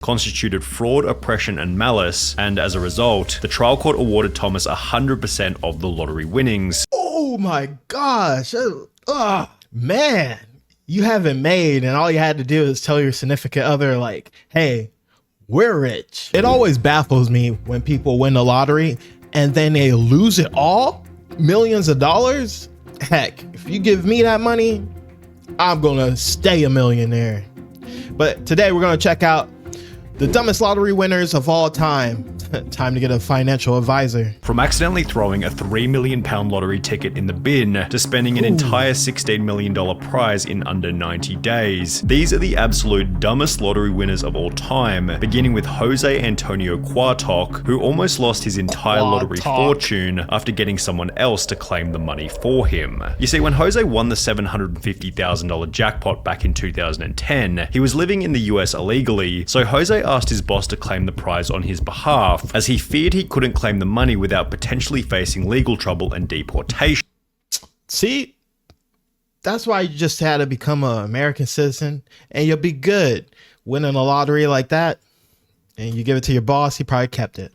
constituted fraud, oppression, and malice, and as a result, the trial court awarded Thomas 100% of the lottery winnings. Oh my gosh. Man, you have it made, and all you had to do is tell your significant other, like, hey, we're rich. It always baffles me when people win the lottery and then they lose it all, millions of dollars. Heck, if you give me that money, I'm gonna stay a millionaire. But today we're gonna check out the dumbest lottery winners of all time. Time to get a financial advisor. From accidentally throwing a £3 million lottery ticket in the bin to spending an entire $16 million prize in under 90 days. These are the absolute dumbest lottery winners of all time, beginning with Jose Antonio Quartok, who almost lost his entire lottery fortune after getting someone else to claim the money for him. You see, when Jose won the $750,000 jackpot back in 2010, he was living in the US illegally, so Jose asked his boss to claim the prize on his behalf, as he feared he couldn't claim the money without potentially facing legal trouble and deportation. See, that's why you just had to become an American citizen and you'll be good. Winning a lottery like that and you give it to your boss, he probably kept it.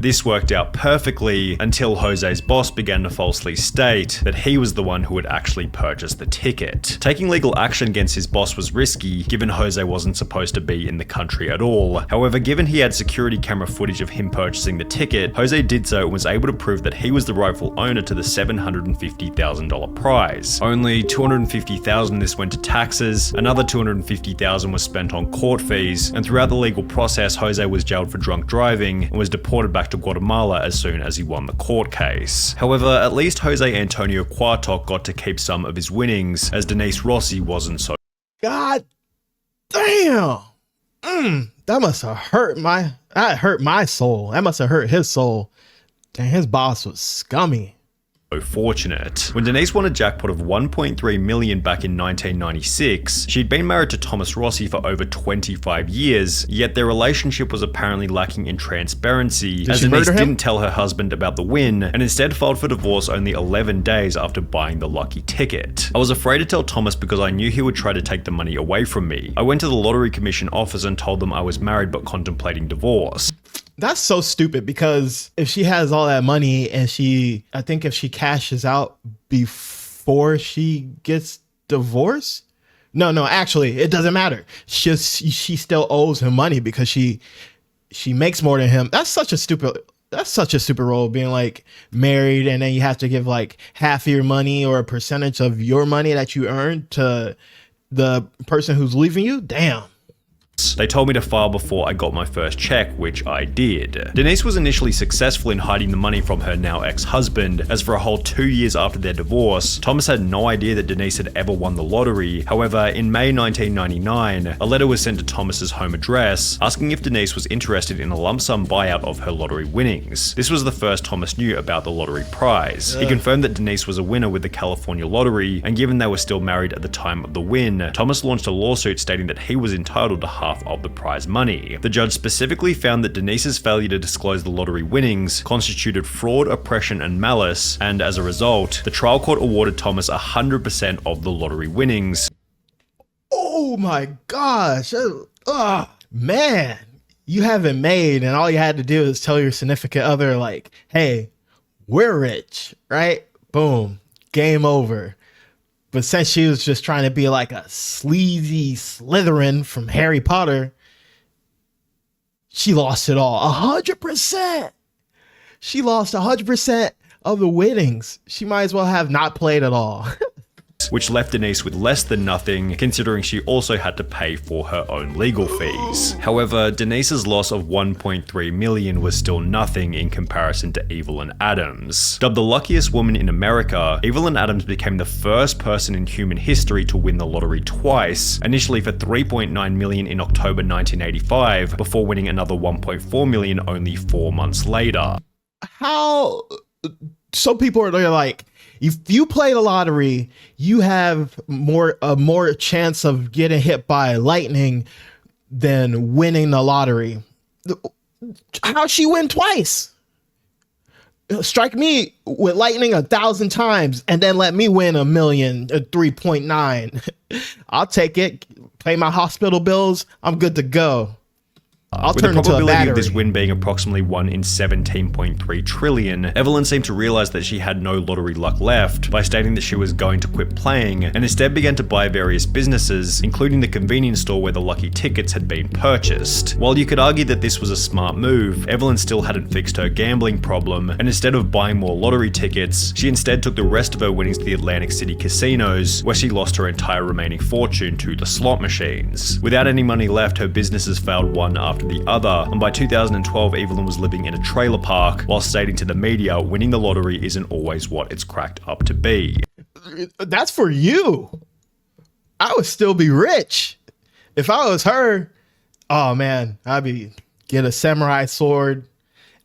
This worked out perfectly until Jose's boss began to falsely state that he was the one who had actually purchased the ticket. Taking legal action against his boss was risky, given Jose wasn't supposed to be in the country at all. However, given he had security camera footage of him purchasing the ticket, Jose did so and was able to prove that he was the rightful owner to the $750,000 prize. Only $250,000 of this went to taxes, another $250,000 was spent on court fees, and throughout the legal process, Jose was jailed for drunk driving and was deported back to Guatemala as soon as he won the court case. However, at least Jose Antonio Quartok got to keep some of his winnings, as Denise Rossi wasn't so. God damn. That must have hurt my soul. That must have hurt his soul. Dang, his boss was scummy. Fortunate. When Denise won a jackpot of $1.3 million back in 1996, she'd been married to Thomas Rossi for over 25 years, yet their relationship was apparently lacking in transparency, as Denise didn't tell her husband about the win, and instead filed for divorce only 11 days after buying the lucky ticket. I was afraid to tell Thomas because I knew he would try to take the money away from me. I went to the Lottery Commission office and told them I was married but contemplating divorce. That's so stupid, because if she has all that money and I think if she cashes out before she gets divorced, no, actually, it doesn't matter. She still owes him money because she makes more than him. That's such a stupid role, being like married and then you have to give like half of your money or a percentage of your money that you earned to the person who's leaving you. Damn. They told me to file before I got my first check, which I did. Denise was initially successful in hiding the money from her now ex-husband, as for a whole 2 years after their divorce, Thomas had no idea that Denise had ever won the lottery. However, in May 1999, a letter was sent to Thomas's home address, asking if Denise was interested in a lump sum buyout of her lottery winnings. This was the first Thomas knew about the lottery prize. He confirmed that Denise was a winner with the California lottery, and given they were still married at the time of the win, Thomas launched a lawsuit stating that he was entitled to half of the prize money. The judge specifically found that Denise's failure to disclose the lottery winnings constituted fraud, oppression, and malice, and as a result, the trial court awarded Thomas 100% of the lottery winnings. Oh my gosh. Man, you have it made, and all you had to do is tell your significant other, like, hey, we're rich, right? Boom, game over. But since she was just trying to be like a sleazy Slytherin from Harry Potter, she lost it all. 100%. She lost 100% of the winnings. She might as well have not played at all. Which left Denise with less than nothing, considering she also had to pay for her own legal fees. However, Denise's loss of $1.3 million was still nothing in comparison to Evelyn Adams. Dubbed the luckiest woman in America, Evelyn Adams became the first person in human history to win the lottery twice, initially for $3.9 million in October 1985, before winning another $1.4 million only 4 months later. How? Some people are like, if you play the lottery, you have a more chance of getting hit by lightning than winning the lottery. How'd she win twice? Strike me with lightning 1,000 times and then let me win 3.9. I'll take it. Pay my hospital bills. I'm good to go. I'll With the turn into a probability of this battery. win being approximately 1 in 17.3 trillion, Evelyn seemed to realize that she had no lottery luck left by stating that she was going to quit playing and instead began to buy various businesses, including the convenience store where the lucky tickets had been purchased. While you could argue that this was a smart move, Evelyn still hadn't fixed her gambling problem, and instead of buying more lottery tickets, she instead took the rest of her winnings to the Atlantic City casinos, where she lost her entire remaining fortune to the slot machines. Without any money left, her businesses failed one after the other, and by 2012 Evelyn was living in a trailer park while stating to the media winning the lottery isn't always what it's cracked up to be. That's for you. I would still be rich. If I was her, oh man, I'd be get a samurai sword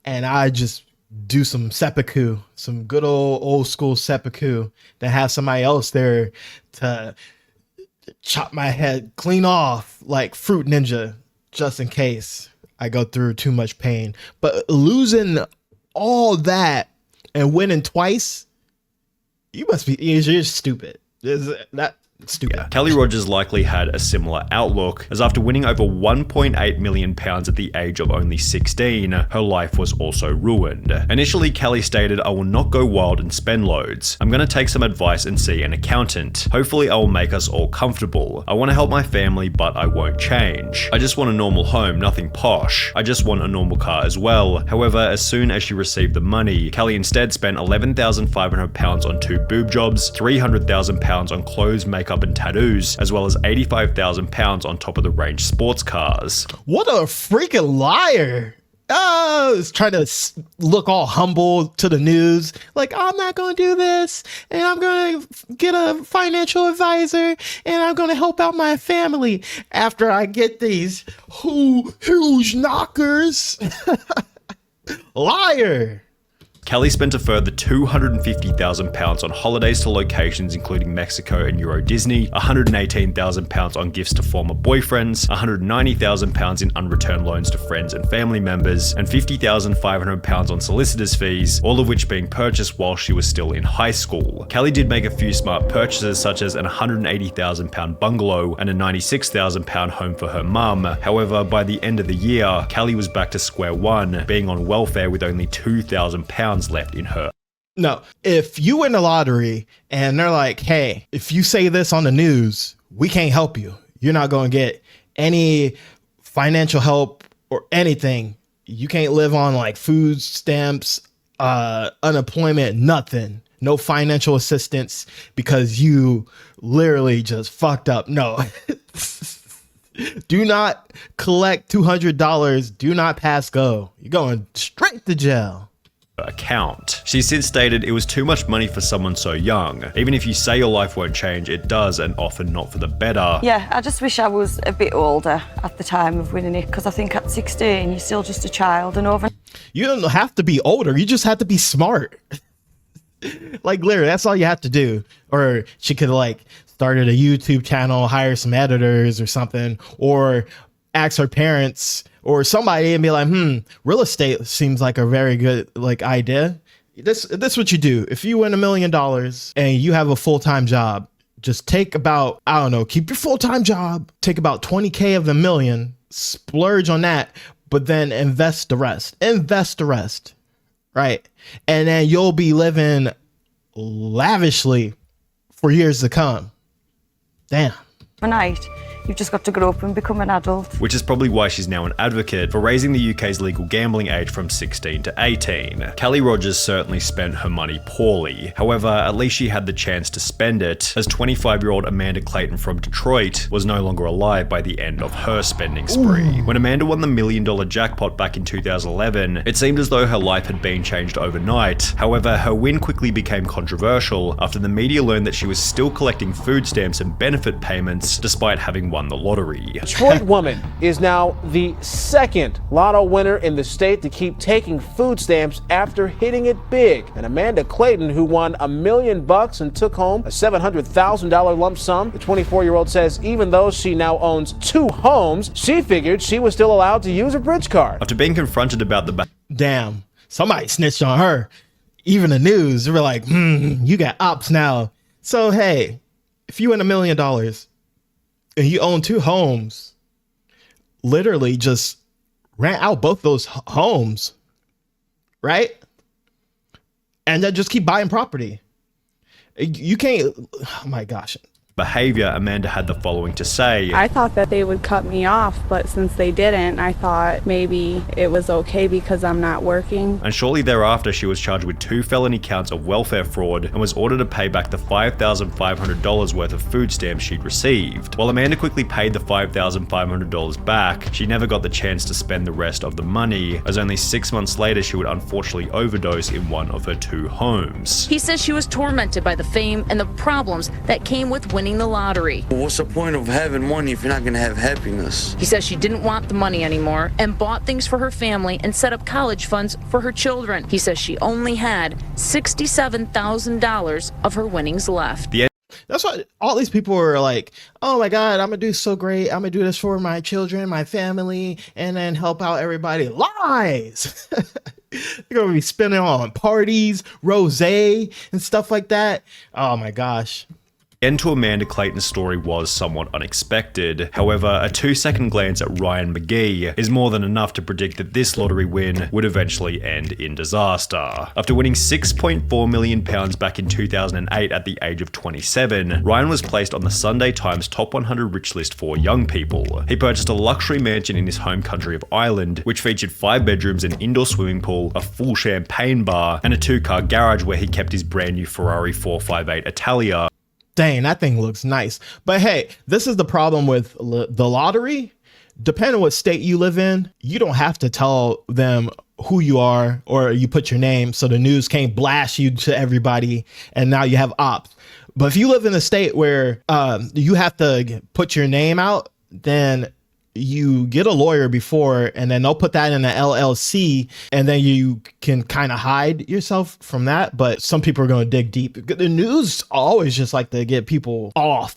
and I'd just do some seppuku, some good old school seppuku, to have somebody else there to chop my head clean off like Fruit Ninja, just in case I go through too much pain. But losing all that and winning twice, you're stupid. Is that stupid? Yeah. Kelly Rogers likely had a similar outlook, as after winning over £1.8 million at the age of only 16, her life was also ruined. Initially, Kelly stated, "I will not go wild and spend loads. I'm going to take some advice and see an accountant. Hopefully I will make us all comfortable. I want to help my family, but I won't change. I just want a normal home, nothing posh. I just want a normal car as well." However, as soon as she received the money, Kelly instead spent £11,500 on 2 boob jobs, £300,000 on clothes, makeup and tattoos, as well as £85,000 on top of the range sports cars. What a freaking liar. Oh, he's trying to look all humble to the news. Like, I'm not going to do this, and I'm going to get a financial advisor, and I'm going to help out my family after I get these huge knockers. Liar. Kelly spent a further £250,000 on holidays to locations including Mexico and Euro Disney, £118,000 on gifts to former boyfriends, £190,000 in unreturned loans to friends and family members, and £50,500 on solicitors' fees, all of which being purchased while she was still in high school. Kelly did make a few smart purchases, such as an £180,000 bungalow and a £96,000 home for her mum. However, by the end of the year, Kelly was back to square one, being on welfare with only £2,000 left in her. No, if you win the lottery and they're like, hey, if you say this on the news, we can't help you. You're not going to get any financial help or anything. You can't live on like food stamps, unemployment, nothing. No financial assistance because you literally just fucked up. No. Do not collect $200. Do not pass go. You're going straight to jail. Account. She since stated, "It was too much money for someone so young. Even if you say your life won't change, it does, and often not for the better." Yeah, I just wish I was a bit older at the time of winning it, because I think at 16 you're still just a child, and over. You don't have to be older. You just have to be smart. Like literally, that's all you have to do. Or she could like started a YouTube channel, hire some editors or something, or ask her parents or somebody and be like, real estate seems like a very good like idea. This what you do. If you win $1 million and you have a full-time job, just take about, I don't know, keep your full-time job, take about 20K of the million, splurge on that, but then invest the rest. Right? And then you'll be living lavishly for years to come. Damn. Overnight, you've just got to grow up and become an adult. Which is probably why she's now an advocate for raising the UK's legal gambling age from 16 to 18. Kelly Rogers certainly spent her money poorly. However, at least she had the chance to spend it, as 25-year-old Amanda Clayton from Detroit was no longer alive by the end of her spending spree. Ooh. When Amanda won the $1 million jackpot back in 2011, it seemed as though her life had been changed overnight. However, her win quickly became controversial after the media learned that she was still collecting food stamps and benefit payments despite having won the lottery. Detroit woman is now the second lotto winner in the state to keep taking food stamps after hitting it big. And Amanda Clayton, who won $1 million and took home a $700,000 lump sum, the 24-year-old says even though she now owns 2 homes, she figured she was still allowed to use a bridge card. After being confronted about the damn, somebody snitched on her. Even the news, they were like, you got ops now. So hey, if you win $1 million and you own 2 homes, literally just rent out both those homes, right? And then just keep buying property. You can't, oh my gosh. Behavior, Amanda had the following to say. I thought that they would cut me off, but since they didn't, I thought maybe it was okay because I'm not working. And shortly thereafter, she was charged with 2 felony counts of welfare fraud and was ordered to pay back the $5,500 worth of food stamps she'd received. While Amanda quickly paid the $5,500 back, she never got the chance to spend the rest of the money, as only 6 months later she would unfortunately overdose in one of her 2 homes. He says she was tormented by the fame and the problems that came with winning the lottery. What's the point of having money if you're not going to have happiness? He says she didn't want the money anymore and bought things for her family and set up college funds for her children. He says she only had $67,000 of her winnings left. That's why all these people are like, oh my God, I'm gonna do so great. I'm gonna do this for my children, my family, and then help out everybody. Lies! They're gonna be spending on parties, rosé, and stuff like that. Oh my gosh. The end to Amanda Clayton's story was somewhat unexpected. However, a 2-second glance at Ryan McGee is more than enough to predict that this lottery win would eventually end in disaster. After winning £6.4 million back in 2008 at the age of 27, Ryan was placed on the Sunday Times Top 100 Rich list for young people. He purchased a luxury mansion in his home country of Ireland, which featured 5 bedrooms, an indoor swimming pool, a full champagne bar, and a 2-car garage where he kept his brand new Ferrari 458 Italia. Dang, that thing looks nice. But hey, this is the problem with the lottery. Depending on what state you live in, you don't have to tell them who you are or you put your name so the news can't blast you to everybody and now you have ops. But if you live in a state where you have to put your name out, then you get a lawyer before, and then they'll put that in an LLC, and then you can kind of hide yourself from that. But some people are going to dig deep. The news always just like to get people off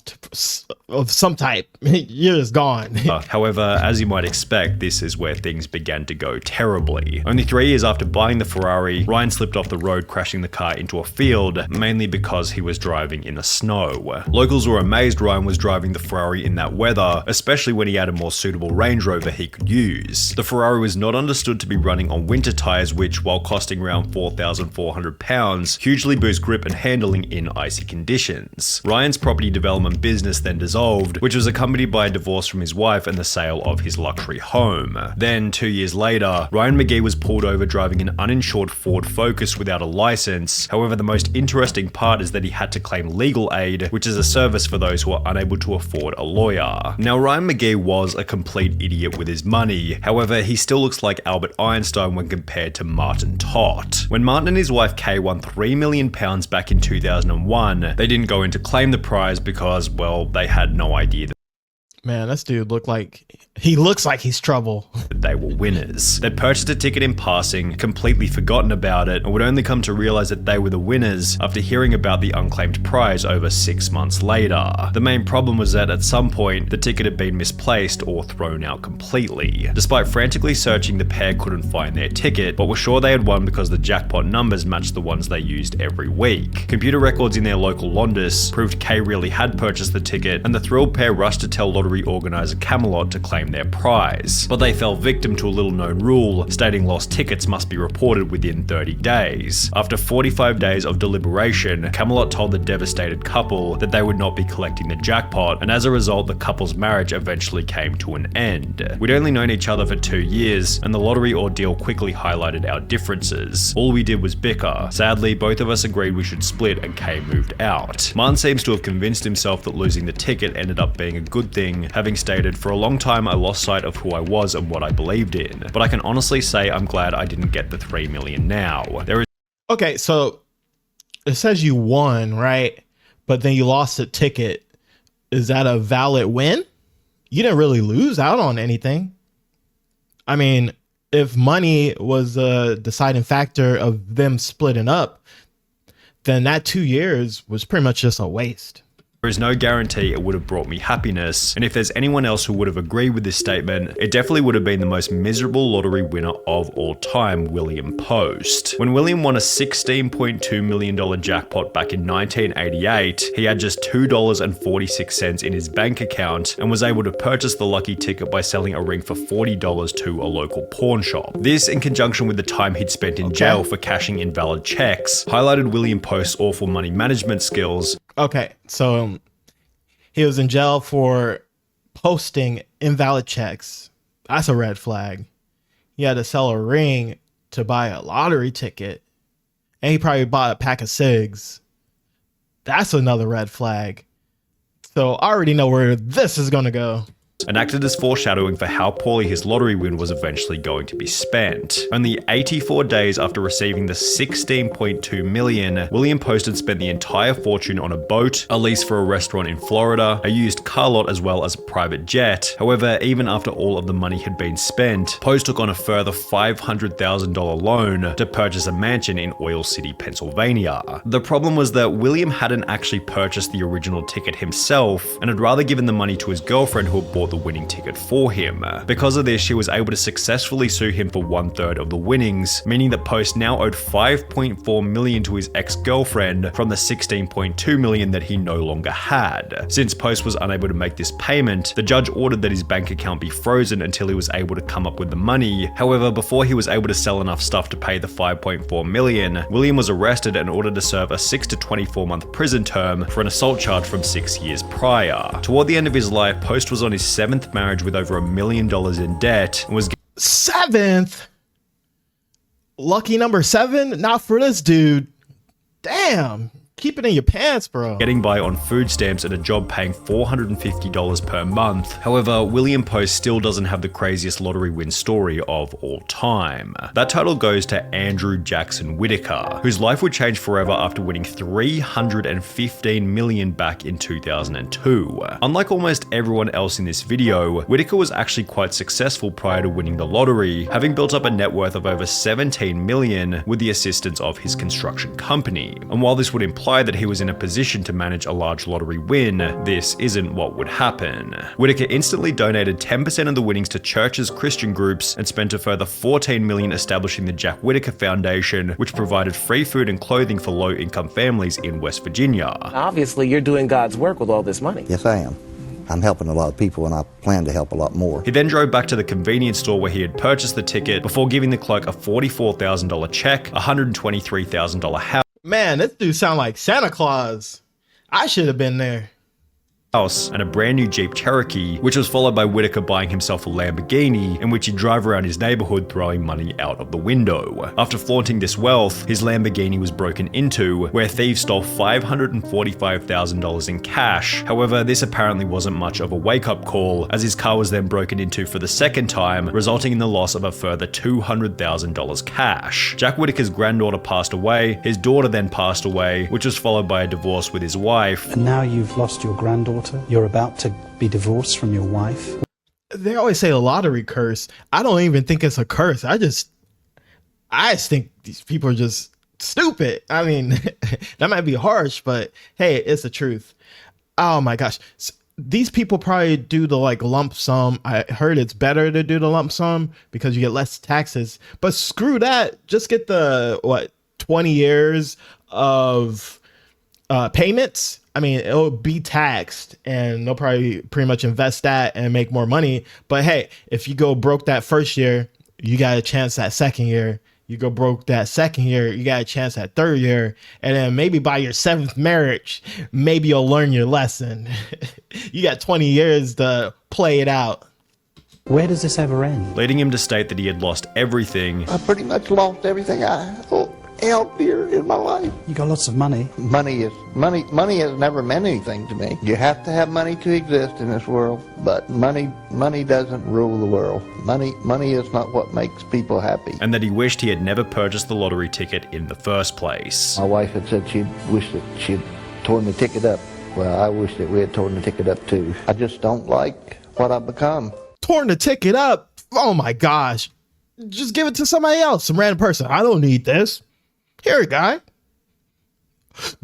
of some type. You're just gone. However, as you might expect, this is where things began to go terribly. Only 3 years after buying the Ferrari, Ryan slipped off the road, crashing the car into a field, mainly because he was driving in the snow. Locals were amazed Ryan was driving the Ferrari in that weather, especially when he had a more suitable Range Rover he could use. The Ferrari was not understood to be running on winter tires, which, while costing around £4,400, hugely boost grip and handling in icy conditions. Ryan's property development business then dissolved, which was accompanied by a divorce from his wife and the sale of his luxury home. Then, 2 years later, Ryan McGee was pulled over driving an uninsured Ford Focus without a license. However, the most interesting part is that he had to claim legal aid, which is a service for those who are unable to afford a lawyer. Now, Ryan McGee was a complete idiot with his money. However, he still looks like Albert Einstein when compared to Martin Tott. When Martin and his wife Kay won £3 million back in 2001, they didn't go in to claim the prize because, well, they had no idea that Man, this dude looks like he's trouble. they were winners. They purchased a ticket in passing, completely forgotten about it, and would only come to realize that they were the winners after hearing about the unclaimed prize over 6 months later. The main problem was that at some point, the ticket had been misplaced or thrown out completely. Despite frantically searching, the pair couldn't find their ticket, but were sure they had won because the jackpot numbers matched the ones they used every week. Computer records in their local Londis proved Kay really had purchased the ticket, and the thrilled pair rushed to tell lottery organizer Camelot to claim their prize. But they fell victim to a little-known rule, stating lost tickets must be reported within 30 days. After 45 days of deliberation, Camelot told the devastated couple that they would not be collecting the jackpot, and as a result, the couple's marriage eventually came to an end. We'd only known each other for 2 years, and the lottery ordeal quickly highlighted our differences. All we did was bicker. Sadly, both of us agreed we should split, and Kay moved out. Martin seems to have convinced himself that losing the ticket ended up being a good thing, having stated, "For a long time I lost sight of who I was and what I believed in, but I can honestly say I'm glad I didn't get the $3 million now." Okay, so it says you won, right? But then you lost a ticket. Is that a valid win? You didn't really lose out on anything. I mean, if money was a deciding factor of them splitting up, then that 2 years was pretty much just a waste. There is no guarantee it would have brought me happiness, and if there's anyone else who would have agreed with this statement, it definitely would have been the most miserable lottery winner of all time, William Post. When William won a $16.2 million jackpot back in 1988, he had just $2.46 in his bank account and was able to purchase the lucky ticket by selling a ring for $40 to a local pawn shop. This, in conjunction with the time he'd spent in jail for cashing invalid checks, highlighted William Post's awful money management skills. Okay, so he was in jail for posting invalid checks. That's a red flag. He had to sell a ring to buy a lottery ticket. And he probably bought a pack of cigs. That's another red flag. So I already know where this is going to go. And acted as foreshadowing for how poorly his lottery win was eventually going to be spent. Only 84 days after receiving the $16.2 million, William Post had spent the entire fortune on a boat, a lease for a restaurant in Florida, a used car lot, as well as a private jet. However, even after all of the money had been spent, Post took on a further $500,000 loan to purchase a mansion in Oil City, Pennsylvania. The problem was that William hadn't actually purchased the original ticket himself and had rather given the money to his girlfriend who had bought the winning ticket for him. Because of this, she was able to successfully sue him for 1/3 of the winnings, meaning that Post now owed $5.4 million to his ex-girlfriend from the $16.2 million that he no longer had. Since Post was unable to make this payment, the judge ordered that his bank account be frozen until he was able to come up with the money. However, before he was able to sell enough stuff to pay the $5.4 million, William was arrested and ordered to serve a 6 to 24 month prison term for an assault charge from 6 years prior. Toward the end of his life, Post was on his 7th marriage with over $1 million in debt and was 7th? Lucky number 7? Not for this dude. Damn. Keep it in your pants, bro. Getting by on food stamps and a job paying $450 per month. However, William Post still doesn't have the craziest lottery win story of all time. That title goes to Andrew Jackson Whitaker, whose life would change forever after winning $315 million back in 2002. Unlike almost everyone else in this video, Whitaker was actually quite successful prior to winning the lottery, having built up a net worth of over $17 million with the assistance of his construction company. And while this would imply that he was in a position to manage a large lottery win, this isn't what would happen. Whitaker instantly donated 10% of the winnings to churches, Christian groups, and spent a further $14 million establishing the Jack Whitaker Foundation, which provided free food and clothing for low-income families in West Virginia. Obviously, you're doing God's work with all this money. Yes, I am. I'm helping a lot of people, and I plan to help a lot more. He then drove back to the convenience store where he had purchased the ticket before giving the clerk a $44,000 check, a $123,000 house, Man, this dude sound like Santa Claus. I should have been there. and a brand new Jeep Cherokee, which was followed by Whitaker buying himself a Lamborghini, in which he'd drive around his neighborhood throwing money out of the window. After flaunting this wealth, his Lamborghini was broken into, where thieves stole $545,000 in cash. However, this apparently wasn't much of a wake-up call, as his car was then broken into for the second time, resulting in the loss of a further $200,000 cash. Jack Whitaker's granddaughter passed away, his daughter then passed away, which was followed by a divorce with his wife. And now you've lost your granddaughter. You're about to be divorced from your wife. They always say a lottery curse. I don't even think it's a curse. I just think these people are just stupid. I mean, that might be harsh, but hey, it's the truth. Oh my gosh. These people probably do the like lump sum. I heard it's better to do the lump sum because you get less taxes, but screw that. Just get the 20 years of payments. I mean, it'll be taxed and they'll probably pretty much invest that and make more money. But hey, if you go broke that first year, you got a chance that second year. You go broke that second year, you got a chance that third year. And then maybe by your 7th marriage, maybe you'll learn your lesson. You got 20 years to play it out. Where does this ever end? Leading him to state that he had lost everything. I pretty much lost everything I held dear in my life. You got lots of money. Money has never meant anything to me. You have to have money to exist in this world, but money doesn't rule the world. Money is not what makes people happy. And that he wished he had never purchased the lottery ticket in the first place. My wife had said she'd wished that she'd torn the ticket up. Well, I wish that we had torn the ticket up too. I just don't like what I've become. Torn the ticket up? Oh my gosh. Just give it to somebody else, some random person. I don't need this. Here, guy.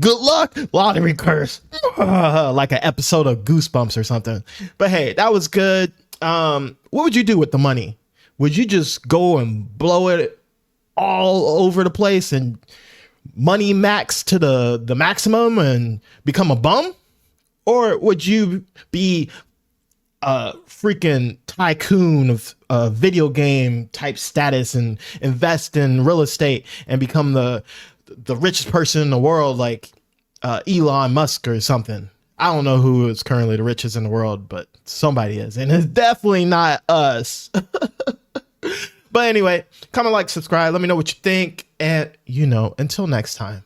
Good luck, lottery curse. Like an episode of Goosebumps or something. But hey, that was good. What would you do with the money? Would you just go and blow it all over the place and money max to the maximum and become a bum? Or would you be a freaking tycoon of video game type status and invest in real estate and become the richest person in the world, like Elon Musk or something? I don't know who is currently the richest in the world, but somebody is, and it's definitely not us. But anyway, comment, like, subscribe. Let me know what you think. And, until next time.